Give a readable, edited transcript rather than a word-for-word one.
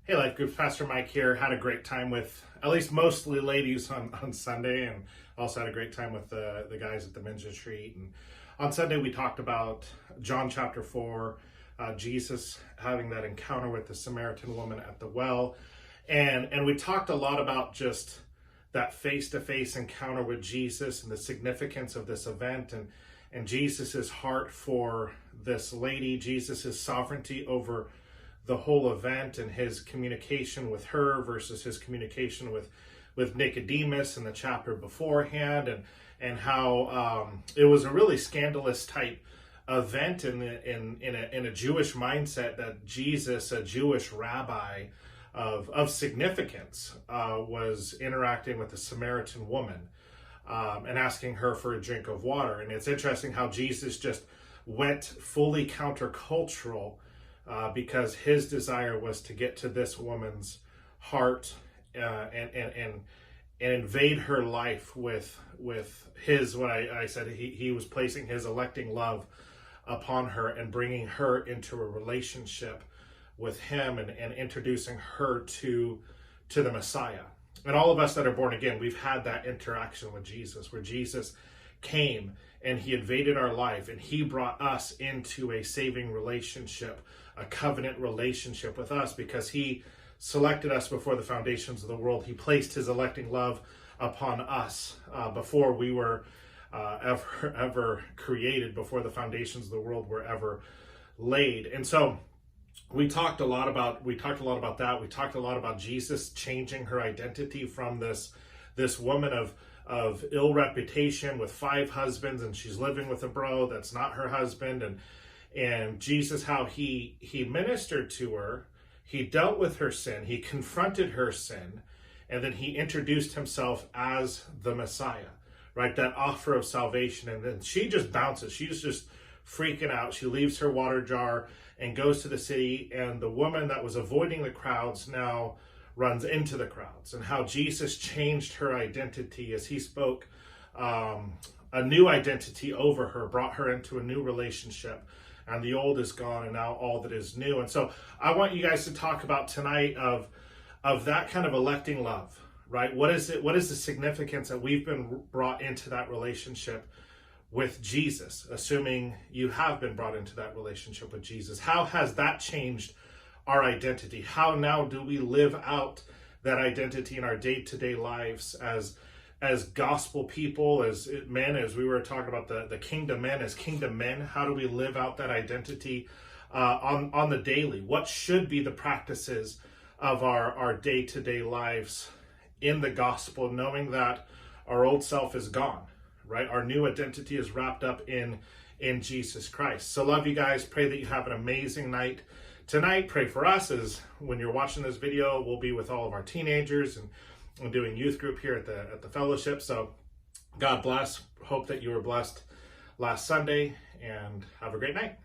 Hey, Life Group, Pastor Mike here. Had a great time with at least mostly ladies on Sunday, and also had a great time with the guys at the men's retreat. And on Sunday, we talked about John chapter 4, Jesus having that encounter with the Samaritan woman at the well. And we talked a lot about just that face-to-face encounter with Jesus and the significance of this event and Jesus's heart for this lady, Jesus's sovereignty over the whole event and his communication with her versus his communication with Nicodemus in the chapter beforehand, and how it was a really scandalous type event in a Jewish mindset that Jesus, a Jewish rabbi of significance, was interacting with a Samaritan woman and asking her for a drink of water. And it's interesting how Jesus just went fully countercultural because his desire was to get to this woman's heart and invade her life with his, what I said, he was placing his electing love upon her and bringing her into a relationship with him and introducing her to the Messiah. And all of us that are born again, we've had that interaction with Jesus, where Jesus came and he invaded our life and he brought us into a saving relationship, a covenant relationship with us, because he selected us before the foundations of the world. He placed his electing love upon us before we were ever created, before the foundations of the world were ever laid. And so we talked a lot about that. We talked a lot about Jesus changing her identity from this woman of ill reputation with 5 husbands, and she's living with a bro that's not her husband, and Jesus, how he ministered to her, he dealt with her sin, he confronted her sin, and then he introduced himself as the Messiah, right? That offer of salvation. And then she just bounces. She's just freaking out. She leaves her water jar and goes to the city, and the woman that was avoiding the crowds now runs into the crowds, and how Jesus changed her identity as he spoke a new identity over her, brought her into a new relationship, and the old is gone and now all that is new. And so I want you guys to talk about tonight of that kind of electing love, right? What is it? What is the significance that we've been brought into that relationship with Jesus, assuming you have been brought into that relationship with Jesus? How has that changed our identity? How now do we live out that identity in our day-to-day lives as gospel people, as men, as we were talking about the kingdom men, as kingdom men? How do we live out that identity on the daily? What should be the practices of our day-to-day lives in the gospel, knowing that our old self is gone, right? Our new identity is wrapped up in Jesus Christ. So love you guys. Pray that you have an amazing night tonight. Pray for us, as when you're watching this video, we'll be with all of our teenagers and doing youth group here at the fellowship. So God bless. Hope that you were blessed last Sunday, and have a great night.